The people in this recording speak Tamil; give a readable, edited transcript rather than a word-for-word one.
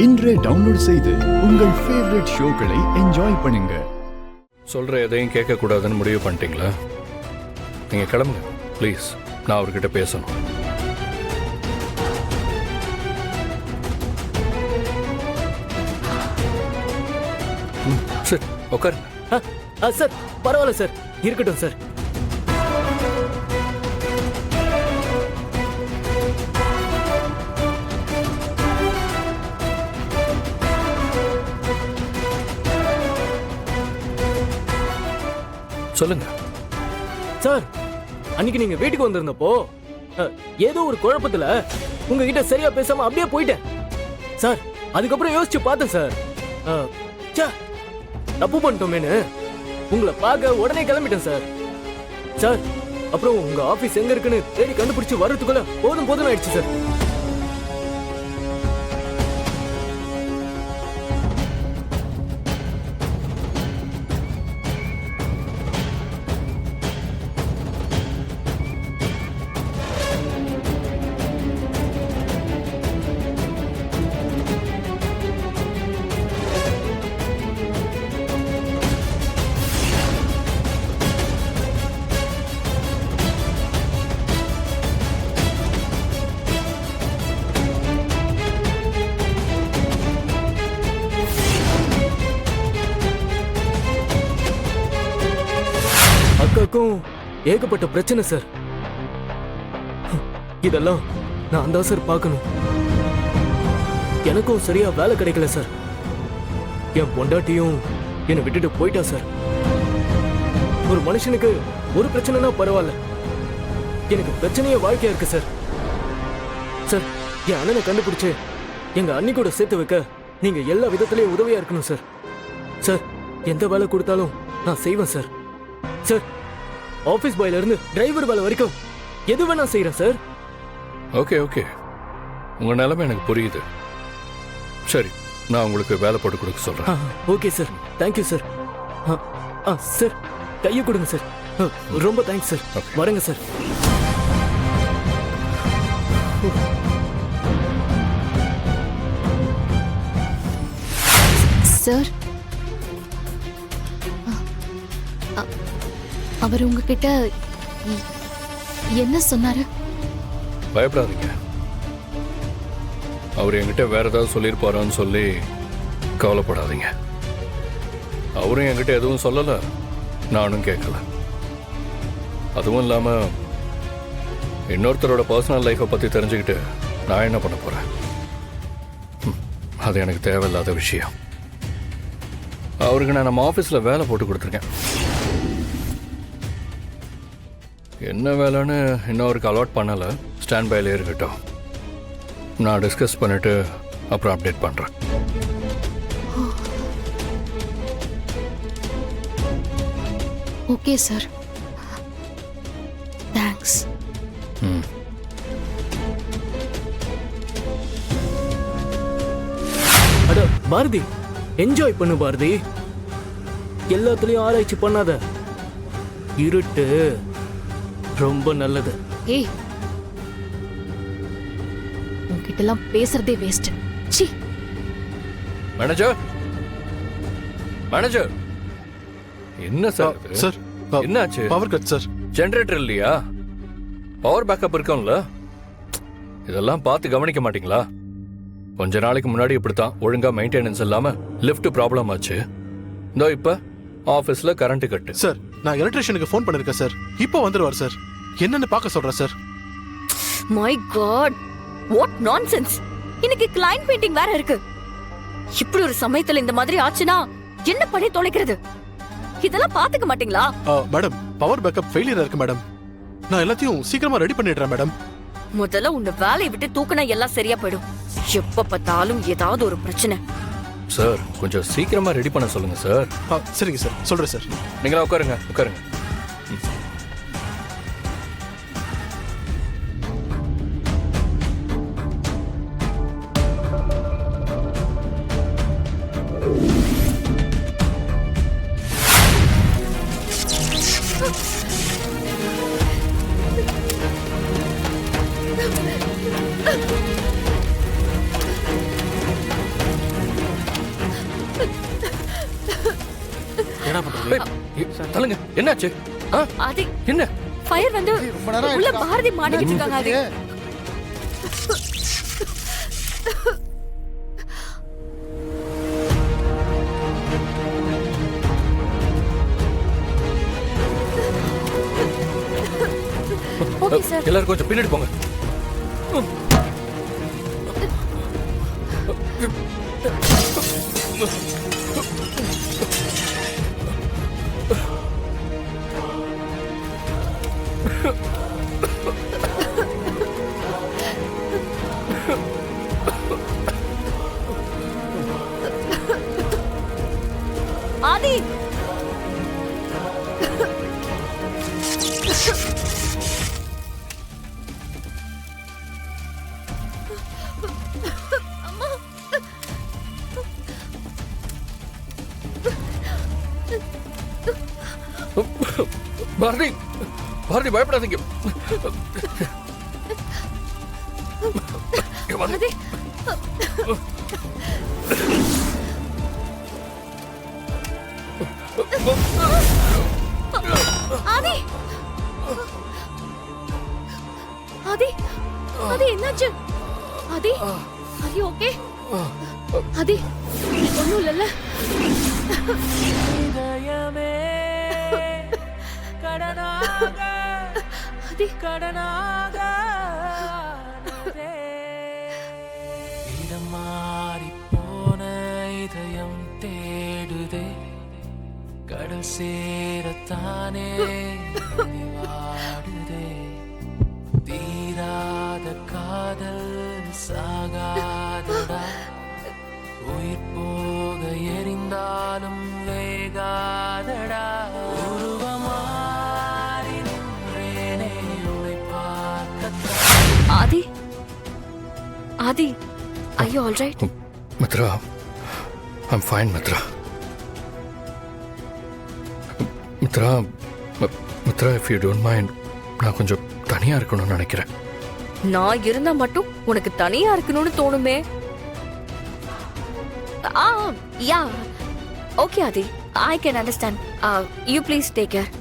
இன்றே டவுன்லோட் செய்து உங்கள் ஃபேவரட் ஷோக்களை என்ஜாய் பண்ணுங்க. சொல்ற எதையும் கேட்க கூடாதுன்னு முடிவு பண்ணிட்டீங்களா? நீங்க கிளம்புங்க ப்ளீஸ், நான் அவர்கிட்ட பேசணும். சார் உட்காருங்க. சார் பரவாயில்ல சார், இருக்கட்டும் சார். சொல்லுங்க சார், அன்னைக்கு நீங்க வீட்டுக்கு வந்திருந்தப்போ ஏதோ ஒரு குழப்பத்துல உங்ககிட்ட சரியா பேசாம அப்படியே போயிட்டேன் சார். அதுக்கப்புறம் யோசிச்சு பார்த்தேன் சார், தப்பு பண்ணிட்டோமேனு உங்களை பார்க்க உடனே கிளம்பிட்டேன் சார். சார் அப்புறம் உங்க ஆபீஸ் எங்க இருக்குன்னு தேடி கண்டுபிடிச்சு வர்றதுக்குள்ள போதும் போதும் ஆயிடுச்சு சார். அக்காக்கும் ஏகப்பட்ட பிரச்சனை சார். இதெல்லாம் நான் தான் சார் பார்க்கணும். எனக்கும் சரியா வேலை கிடைக்கல சார். என் பொண்டாட்டியும் என்னை விட்டுட்டு போயிட்டா சார். ஒரு மனுஷனுக்கு ஒரு பிரச்சனைனா பரவாயில்ல, எனக்கு பிரச்சனையே வாழ்க்கையா இருக்கு சார். சார் என் அண்ணனை கண்டுபிடிச்சு எங்க அண்ணி கூட சேர்த்து வைக்க நீங்க எல்லா விதத்திலையும் உதவியா இருக்கணும் சார். சார் எந்த வேலை கொடுத்தாலும் நான் செய்வேன் சார். சார் ஆபீஸ் பாய்ல இருந்து டிரைவர் வேலை வரைக்கும் எது வேணா செய்யறேன் சார். ஓகே ஓகே, உங்க நிலைமை எனக்கு புரியுது. சரி, நான் உங்களுக்கு வேலை போட்டு கொடுக்க சொல்றேன். Okay sir, thank you sir. Sir கையை கொடுங்க சார். ரொம்ப தேங்க்ஸ் சார். வரேங்க சார். சார், அவர் உங்ககிட்ட என்ன சொன்னாரு? பயப்படாதீங்க, அவர் என்கிட்ட வேற ஏதாவது சொல்லியிருப்பாரோன்னு சொல்லி கவலைப்படாதீங்க. அவரும் என்கிட்ட எதுவும் சொல்லல, நானும் கேட்கல. அதுவும் இல்லாம இன்னொருத்தரோட பர்சனல் லைஃப்பை பத்தி தெரிஞ்சுக்கிட்டு நான் என்ன பண்ண போறேன்? அது எனக்கு தேவையில்லாத விஷயம். அவருக்கு நான் நம்ம ஆஃபீஸில் வேலை போட்டு கொடுத்துருக்கேன். என்ன வேலைன்னு இன்னும் அவருக்கு அலாட் பண்ணலை. ஸ்டாண்ட் பைல இருக்கட்டும், நான் டிஸ்கஸ் பண்ணிட்டு அப்புறம் அப்டேட் பண்ணுறேன். Okay sir, thanks. அட பாரதி, என்ஜாய் பண்ணு பாரதி. எல்லாத்துலயும் ஆராய்ச்சி பண்ணாத. இருட்டு ரொம்ப நல்லது. ஏய், உன்கிட்ட எல்லாம் பேசுறதே வேஸ்ட். சி. மேனேஜர், மேனேஜர், என்ன சார்? சார் என்னாச்சு? Power cut sir. ஜெனரேட்டர் இல்லையா? பவர் பேக்கப் இருக்கும்ல? இதெல்லாம் பார்த்து கவனிக்க மாட்டீங்களா? கொஞ்ச நாளைக்கு முன்னாடி இப்படித்தான் ஒழுங்கா மெயின்டெனன்ஸ் இல்லாம லிஃப்ட் ப்ராப்ளம் ஆச்சு. இதோ இப்ப ஆபீஸ்ல கரண்ட் கட்டு. சார், நான் எலக்ட்ரிஷியனுக்கு ஃபோன் பண்ணிருக்கேன் சார். இப்போ வந்துருவார் சார். என்னன்னு பார்க்க சொல்றேன் sir. My god, what nonsense. இன்னைக்கு கிளையன்ட் மீட்டிங் வேற இருக்கு. இப்படி ஒரு சமயத்துல இந்த மாதிரி ஆச்சுனா என்ன பண்ணி தொலைக்கிறது? இதெல்லாம் பாத்துக்க மாட்டீங்களா? மேடம், பவர் பேக்கப் ஃபெயிலியரா இருக்கு மேடம். நான் எல்லாத்தையும் சீக்கிரமா ரெடி பண்ணிடுறேன் மேடம். முதல்ல உன்னை வேலையை விட்டு தூக்குனா எல்லாம் சரியா போயிடும். எப்ப பார்த்தாலும் ஏதாவது ஒரு பிரச்சனை. சார், கொஞ்சம் சீக்கிரமா ரெடி பண்ண சொல்லுங்க சார். சரிங்க சார், சொல்றேன் சார். நீங்களா உட்காருங்க, உட்காருங்க. தள்ளுங்க, என்னாச்சு? ஆ, ஆதி என்ன? ஃபயர் வந்து ரொம்ப நேரம் உள்ள ஆயிடுச்சுடா. பாரதி மாட்டிக்கிட்டு இருக்காங்க ஆதி. Okay sir. எல்லாரும் கொஞ்சம் பின்னாடி போங்க. ஆதி பாரதி, பாரதி பயப்படாதீங்க. இங்க வாங்க. ஆதி ஆதி ஆதி ஆதி என்னாச்சு? ஆதி ஆதி ஓகே? ஆதி ஒண்ணும் இல்லல்ல? ஆதி இடம் மாறி போன இதயம் தேடுதே கடல் சேரத்தானே வாடுதே தீராத காதல் சாகாதடா உயிர் போக எரிந்தாலும் வேகாதடா உருவமாறி நின்றேனே உன்னை பார்க்கத்தான். ஆதி ஆதி are you all right? Mitra, I'm fine, Mitra. Mitra, Mitra, if you don't mind, நான் கொஞ்சம் தனியா இருக்கணும்னு நினைக்கிறேன். நான் இருந்தா மட்டும் உனக்கு தனியா இருக்கணும்னு தோணுமே. Yeah okay Aadhi, I can understand. You please take care.